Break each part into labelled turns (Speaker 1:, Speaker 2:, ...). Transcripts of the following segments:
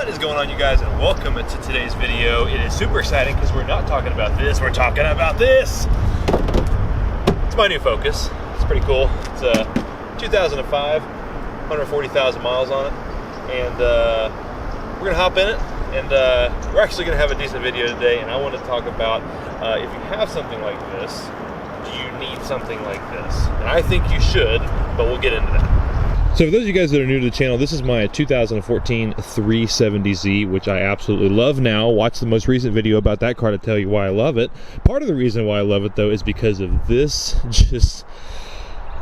Speaker 1: What is going on, you guys, and welcome to today's video. It is super exciting because we're not talking about this, we're talking about this. It's my new Focus. It's pretty cool. It's a 2005, 140,000 miles on it, and we're gonna hop in it, and we're actually gonna have a decent video today. And I want to talk about if you have something like this, do you need something like this? And I think you should, but we'll get into that. So for those of you guys that are new to the channel, this is my 2014 370Z, which I absolutely love now. Watch the most recent video about that car to tell you why I love it. Part of the reason why I love it, though, is because of this.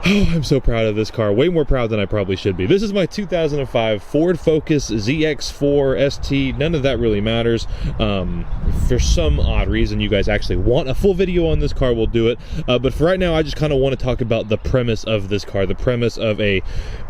Speaker 1: I'm so proud of this car. Way more proud than I probably should be. This is my 2005 Ford Focus ZX4 ST. None of that really matters. For some odd reason, you guys actually want a full video on this car, we'll do it. But for right now, I just kind of want to talk about the premise of this car, the premise of a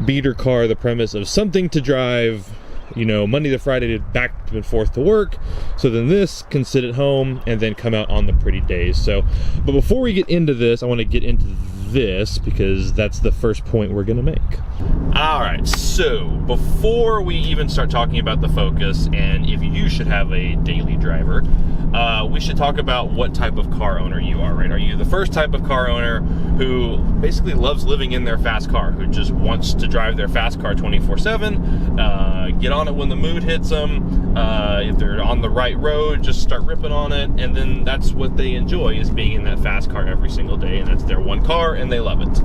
Speaker 1: beater car, the premise of something to drive, you know, Monday to Friday back and forth to work, so then this can sit at home and then come out on the pretty days. So, but before we get into this, I want to get into this because that's the first point we're gonna make. All right, so before we even start talking about the Focus and if you should have a daily driver, we should talk about what type of car owner you are, right? Are you the first type of car owner who basically loves living in their fast car, who just wants to drive their fast car 24/7, get on it when the mood hits them, if they're on the right road, just start ripping on it, and then that's what they enjoy, is being in that fast car every single day, and that's their one car and they love it?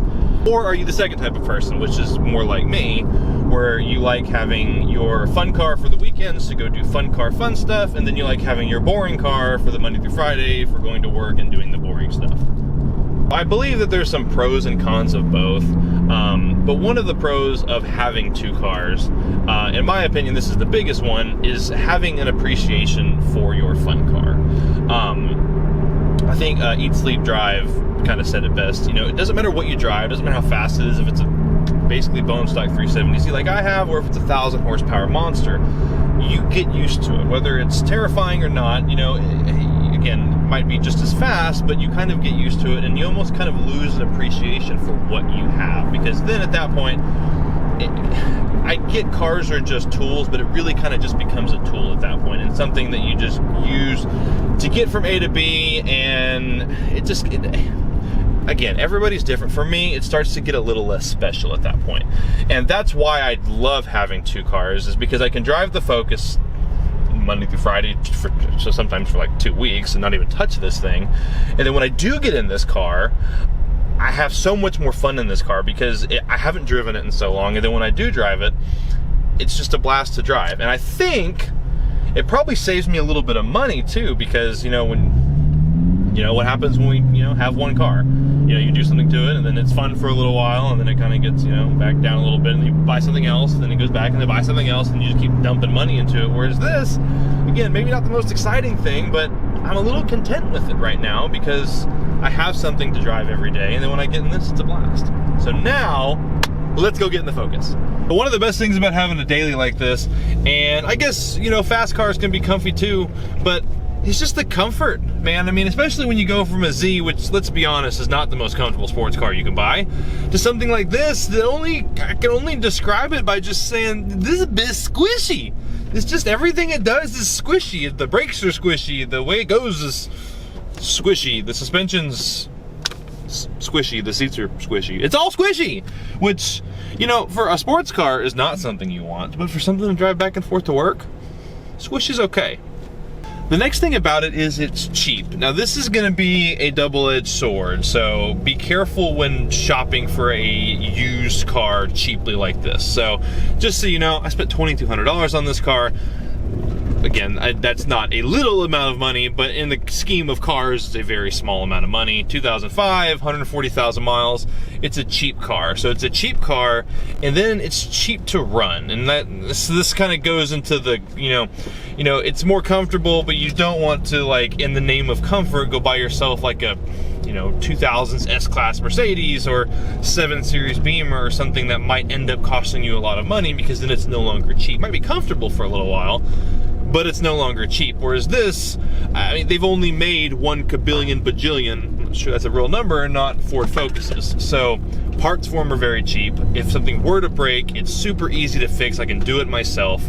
Speaker 1: Or are you the second type of person, which is more like me, where you like having your fun car for the weekends to go do fun car fun stuff, and then you like having your boring car for the Monday through Friday for going to work and doing the boring stuff? I believe that there's some pros and cons of both, but one of the pros of having two cars, in my opinion, this is the biggest one, is having an appreciation for your fun car. I think Eat, Sleep, Drive kind of said it best. You know, it doesn't matter what you drive, it doesn't matter how fast it is, if it's a basically bone stock 370Z like I have, or if it's a 1,000 horsepower monster, you get used to it, whether it's terrifying or not. You know, again, it might be just as fast, but you kind of get used to it, and you almost kind of lose an appreciation for what you have, because then at that point, I get cars are just tools, but it really kind of just becomes a tool at that point, and something that you just use to get from A to B, and again, everybody's different. For me, it starts to get a little less special at that point. And that's why I love having two cars, is because I can drive the Focus Monday through Friday, so sometimes for like 2 weeks, and not even touch this thing. And then when I do get in this car, I have so much more fun in this car because I haven't driven it in so long. And then when I do drive it, it's just a blast to drive. And I think it probably saves me a little bit of money too, because, you know, what happens when we, have one car? You do something to it, and then it's fun for a little while, and then it kind of gets, back down a little bit, and then you buy something else, and then it goes back, and then buy something else, and you just keep dumping money into it. Whereas this, again, maybe not the most exciting thing, but I'm a little content with it right now because I have something to drive every day, and then when I get in this, it's a blast. So now, let's go get in the Focus. But one of the best things about having a daily like this, and I guess, fast cars can be comfy too, but it's just the comfort, man. I mean, especially when you go from a Z, which, let's be honest, is not the most comfortable sports car you can buy, to something like this that I can only describe it by just saying, this is a bit squishy. It's just, everything it does is squishy. The brakes are squishy, the way it goes is squishy, the suspension's squishy, the seats are squishy. It's all squishy, which, for a sports car is not something you want, but for something to drive back and forth to work, squish is okay. The next thing about it is it's cheap. Now, this is gonna be a double-edged sword, so be careful when shopping for a used car cheaply like this. So, just so you know, I spent $2,200 on this car. Again, that's not a little amount of money, but in the scheme of cars, it's a very small amount of money. 2005, 140,000 miles. It's a cheap car. So it's a cheap car, and then it's cheap to run. And this kind of goes into the, it's more comfortable, but you don't want to, like, in the name of comfort, go buy yourself like a, 2000s S-Class Mercedes or 7 Series Beamer or something that might end up costing you a lot of money, because then it's no longer cheap. It might be comfortable for a little while, but it's no longer cheap. Whereas this, I mean, they've only made 1 kabillion bajillion, I'm not sure that's a real number, not Ford Focuses. So Parts for them are very cheap. If something were to break, it's super easy to fix. I can do it myself.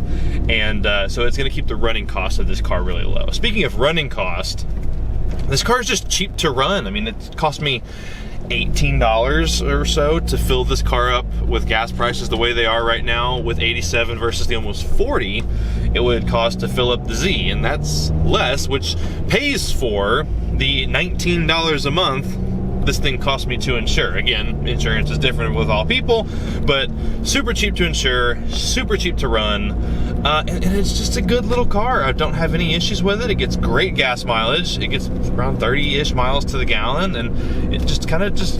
Speaker 1: And so it's gonna keep the running cost of this car really low. Speaking of running cost, this car is just cheap to run. I mean, it cost me $18 or so to fill this car up with gas prices the way they are right now, with 87 versus the almost 40 it would cost to fill up the Z, and that's less, which pays for the $19 a month this thing cost me to insure. Again, insurance is different with all people, but super cheap to insure, super cheap to run, and it's just a good little car. I don't have any issues with it. It gets great gas mileage. It gets around 30-ish miles to the gallon, and it just kind of just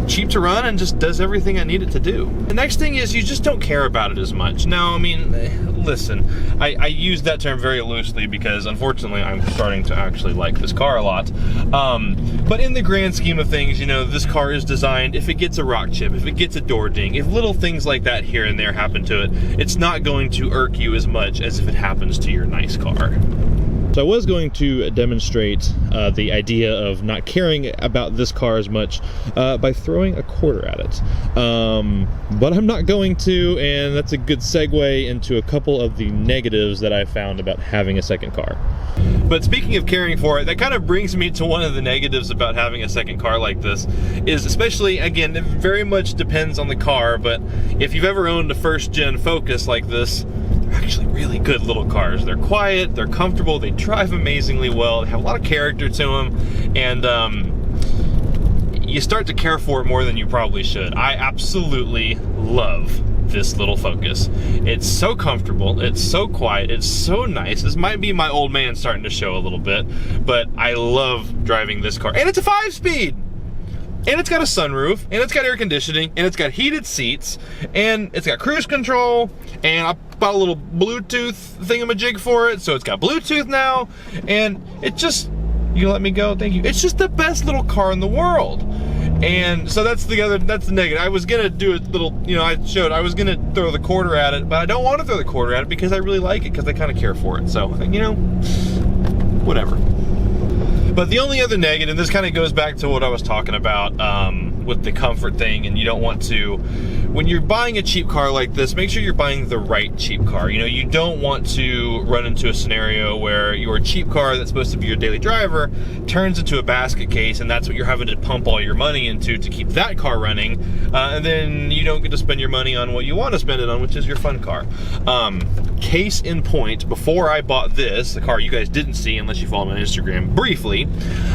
Speaker 1: cheap to run and just does everything I need it to do. The next thing is you just don't care about it as much. Now, I mean, listen, I use that term very loosely because unfortunately I'm starting to actually like this car a lot. But in the grand scheme of things, you know, this car is designed, if it gets a rock chip, if it gets a door ding, if little things like that here and there happen to it, it's not going to irk you as much as if it happens to your nice car. So I was going to demonstrate the idea of not caring about this car as much by throwing a quarter at it. But I'm not going to, and that's a good segue into a couple of the negatives that I found about having a second car. But speaking of caring for it, that kind of brings me to one of the negatives about having a second car like this, is especially, again, it very much depends on the car, but if you've ever owned a first-gen Focus like this, they're actually really good little cars. They're quiet, they're comfortable, they drive amazingly well, they have a lot of character to them, and you start to care for it more than you probably should. I absolutely love this little Focus. It's so comfortable, it's so quiet, it's so nice. This might be my old man starting to show a little bit, but I love driving this car. And it's a 5-speed! And it's got a sunroof, and it's got air conditioning, and it's got heated seats, and it's got cruise control, and I bought a little Bluetooth thingamajig for it, so it's got Bluetooth now, and it just, you let me go, thank you. It's just the best little car in the world. And so that's the negative. I was gonna do a little, you know, I was gonna throw the quarter at it, but I don't want to throw the quarter at it because I really like it, because I kind of care for it. So, you know, whatever. But the only other negative, this kind of goes back to what I was talking about with the comfort thing, and you don't want to, when you're buying a cheap car like this, make sure you're buying the right cheap car. You know, you don't want to run into a scenario where your cheap car that's supposed to be your daily driver turns into a basket case, and that's what you're having to pump all your money into to keep that car running, and then you don't get to spend your money on what you want to spend it on, which is your fun car. Case in point, before I bought this, the car you guys didn't see unless you follow me on Instagram briefly,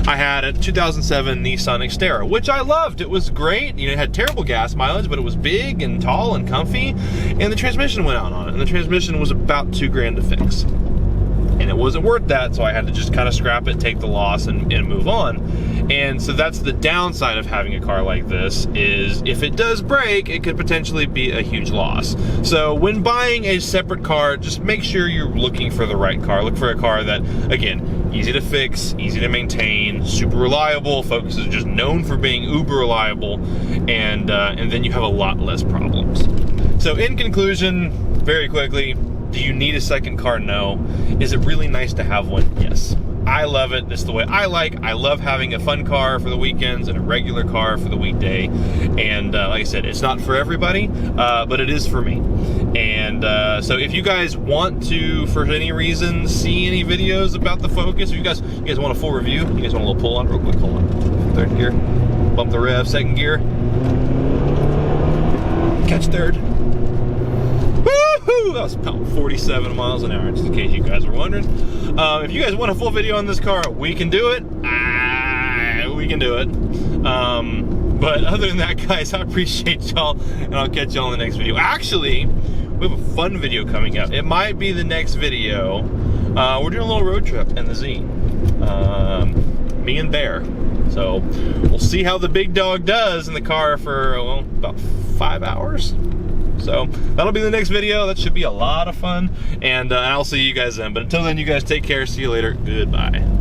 Speaker 1: I had a 2007 Nissan Xterra, which I loved. It was great. You know, it had terrible gas mileage, but it was big and tall and comfy, and the transmission went out on it, and the transmission was about $2,000 to fix. And it wasn't worth that, so I had to just kind of scrap it, take the loss, and move on. And so that's the downside of having a car like this, is if it does break, it could potentially be a huge loss. So when buying a separate car, just make sure you're looking for the right car. Look for a car that, again, easy to fix, easy to maintain, super reliable. Focus is just known for being uber reliable, and then you have a lot less problems. So in conclusion, very quickly, do you need a second car? No. Is it really nice to have one? Yes. I love it. It's the way I like. I love having a fun car for the weekends and a regular car for the weekday. And like I said, it's not for everybody, but it is for me. And so if you guys want to, for any reason, see any videos about the Focus, if you guys want a full review, you guys want a little pull on real quick, hold on. Third gear, bump the rev, second gear, catch third. Woohoo! That was about 47 miles an hour, just in case you guys were wondering. If you guys want a full video on this car, we can do it. We can do it. But other than that, guys, I appreciate y'all, and I'll catch y'all in the next video. Actually, we have a fun video coming up. It might be the next video. We're doing a little road trip in the Z. Me and Bear. So we'll see how the big dog does in the car for, well, about 5 hours. So that'll be the next video. That should be a lot of fun, and I'll see you guys then. But until then, you guys take care. See you later. Goodbye.